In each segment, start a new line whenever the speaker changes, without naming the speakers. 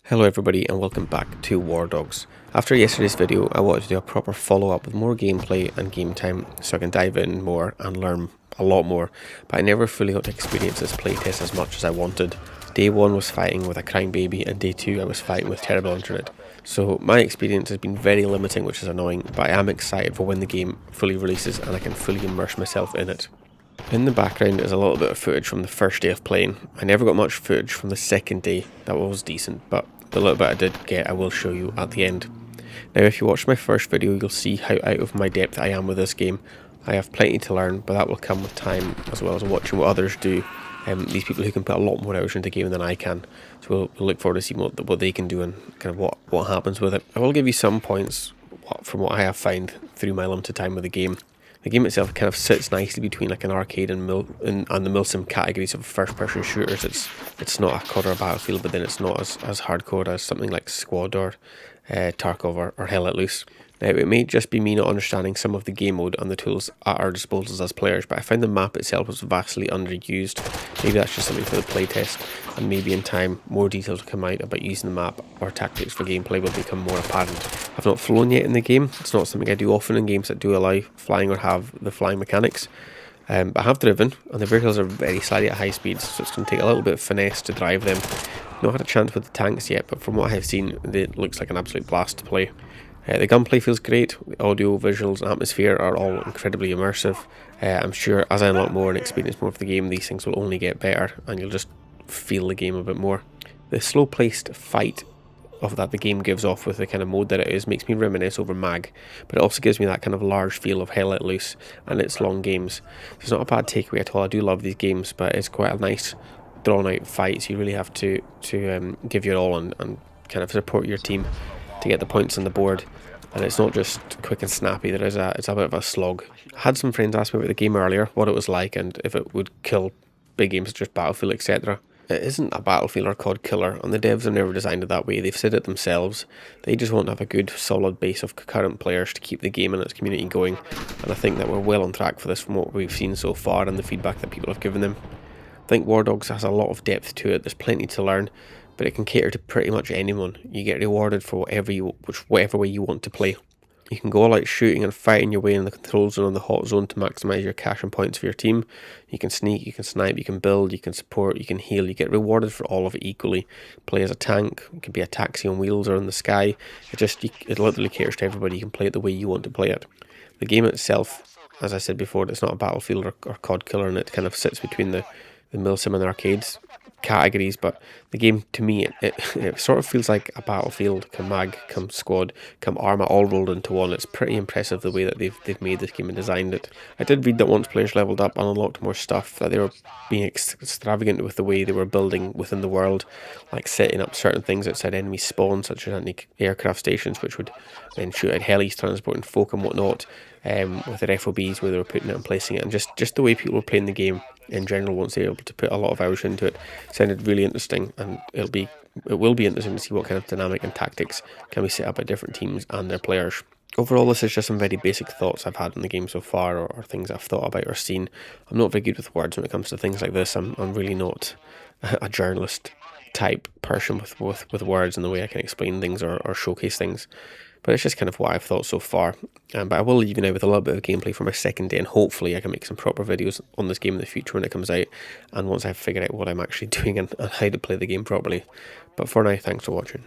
Hello everybody and welcome back to Wardogs. After yesterday's video I wanted to do a proper follow up with more gameplay and game time so I can dive in more and learn a lot more, but I never fully got to experience this playtest as much as I wanted. Day 1 was fighting with a crying baby and day 2 I was fighting with terrible internet. So my experience has been very limiting, which is annoying, but I am excited for when the game fully releases and I can fully immerse myself in it. In the background is a little bit of footage from the first day of playing. I never got much footage from the second day. That was decent, but the little bit I did get I will show you at the end. Now if you watched my first video you'll see how out of my depth I am with this game. I have plenty to learn, but that will come with time as well as watching what others do. These people who can put a lot more hours into the game than I can. So we'll look forward to seeing what they can do and kind of what happens with it. I will give you some points from what I have found through my limited time with the game. The game itself kind of sits nicely between like an arcade and the milsim categories of first-person shooters. It's not a COD or a Battlefield, but then it's not as hardcore as something like Squad or Tarkov or Hell Let Loose. Now, it may just be me not understanding some of the game mode and the tools at our disposals as players, but I found the map itself was vastly underused. Maybe that's just something for the playtest, and maybe in time more details will come out about using the map or tactics for gameplay will become more apparent. I've not flown yet in the game. It's not something I do often in games that do allow flying or have the flying mechanics. But I have driven, and the vehicles are very slidey at high speeds, so it's going to take a little bit of finesse to drive them. Not had a chance with the tanks yet, but from what I've seen, it looks like an absolute blast to play. The gunplay feels great, the audio, visuals and atmosphere are all incredibly immersive. I'm sure as I unlock more and experience more of the game, these things will only get better and you'll just feel the game a bit more. The slow-paced fight of that the game gives off with the kind of mode that it is makes me reminisce over MAG, but it also gives me that kind of large feel of Hell Let Loose and its long games. So it's not a bad takeaway at all. I do love these games, but it's quite a nice drawn out fight, so you really have to give your all and kind of support your team to get the points on the board. And it's not just quick and snappy, it's a bit of a slog. I had some friends ask me about the game earlier, what it was like and if it would kill big games such as Battlefield, etc. It isn't a Battlefield or COD killer, and the devs have never designed it that way. They've said it themselves. They just want to have a good, solid base of concurrent players to keep the game and its community going, and I think that we're well on track for this from what we've seen so far and the feedback that people have given them. I think Wardogs has a lot of depth to it. There's plenty to learn, but it can cater to pretty much anyone. You get rewarded for whatever way you want to play. You can go all out shooting and fighting your way in the control zone and the hot zone to maximise your cash and points for your team. You can sneak, you can snipe, you can build, you can support, you can heal. You get rewarded for all of it equally. Play as a tank, it can be a taxi on wheels or in the sky. It literally caters to everybody. You can play it the way you want to play it. The game itself, as I said before, it's not a Battlefield or COD killer, and it kind of sits between the milsim and arcades categories, but the game to me it sort of feels like a Battlefield, come MAG, come Squad, come Arma, all rolled into one. It's pretty impressive the way that they've made this game and designed it. I did read that once players leveled up and unlocked more stuff, that they were being extravagant with the way they were building within the world, like setting up certain things outside enemy spawn, such as anti-aircraft stations, which would then shoot at helis transporting folk and whatnot, with their FOBs where they were putting it and placing it, and just the way people were playing the game in general once they're able to put a lot of hours into it sounded really interesting, and it will be interesting to see what kind of dynamic and tactics can be set up by different teams and their players. Overall, this is just some very basic thoughts I've had on the game so far, or things I've thought about or seen. I'm not very good with words when it comes to things like this. I'm really not a journalist type person with words and the way I can explain things or showcase things. But it's just kind of what I've thought so far. But I will leave you now with a little bit of gameplay for my second day, and hopefully I can make some proper videos on this game in the future when it comes out, and once I've figured out what I'm actually doing and how to play the game properly. But for now, thanks for watching.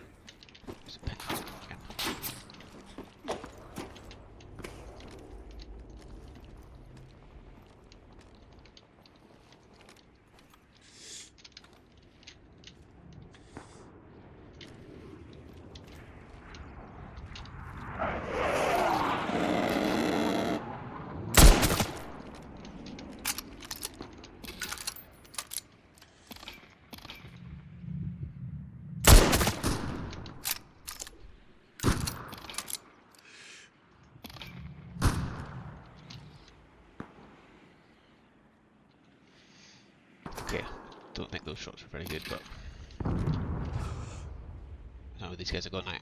Okay, don't think those shots were very good, but no, these guys are gone now.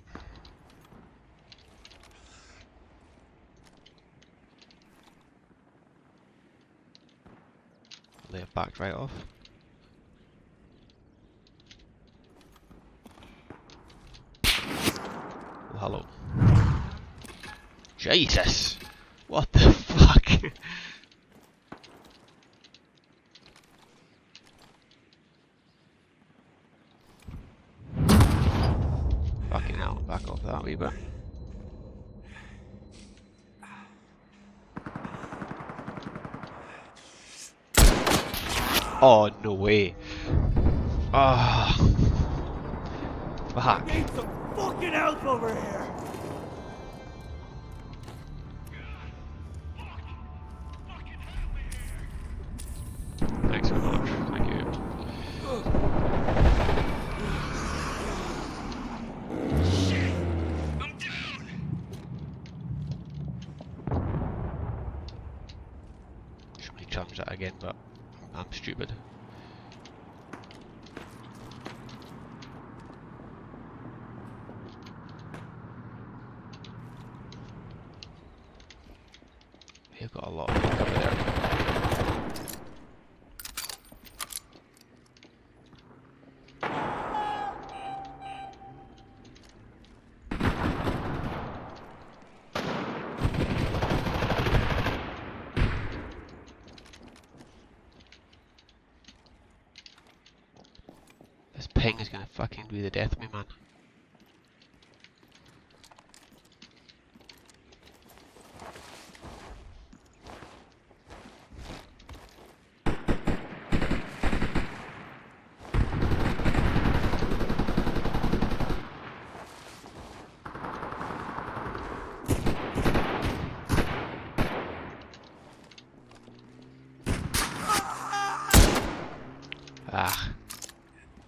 They have backed right off. Jesus! What the fuck? Fucking hell, back off that wee bit. Oh, no way. Ah, fuck.
Need some fucking help over here.
Thanks very much. Thank you.
Shit! I'm down.
Should we challenge that again, but I'm stupid. You've got a lot of people over there. This ping is gonna fucking do the death of me, man. Ah,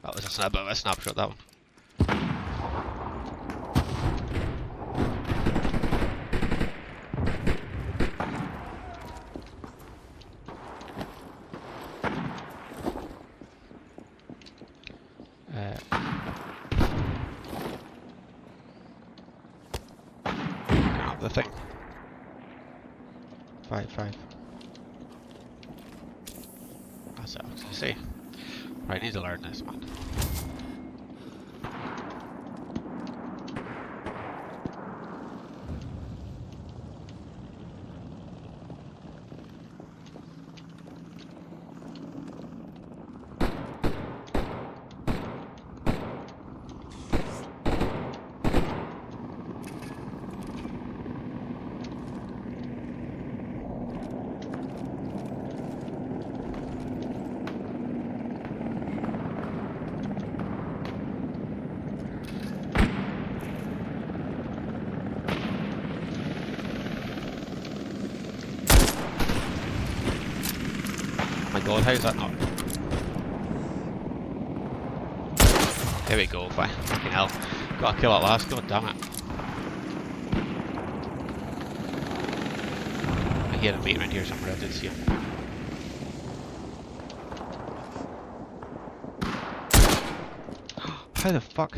that was a bit of a snapshot, that one. Grab the thing. 5-5. That's what I was gonna say. Right, I need to learn this, man. Oh my god, how's that not? There we go, fine. Fucking hell. Gotta kill that last, god damn it. I hear a mate around here somewhere, I did see him. How the fuck?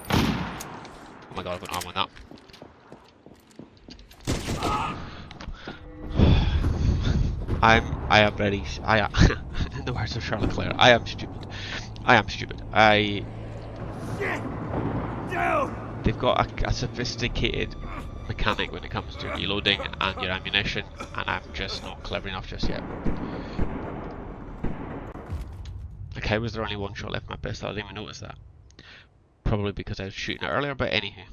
Oh my god, I've got arm on that. I am very, in the words of Charlotte Claire, I am stupid. I am stupid.
Shit! Down!
They've got a sophisticated mechanic when it comes to reloading and your ammunition, and I'm just not clever enough just yet. Like, how was there only one shot left in my pistol? I didn't even notice that. Probably because I was shooting it earlier, but anywho.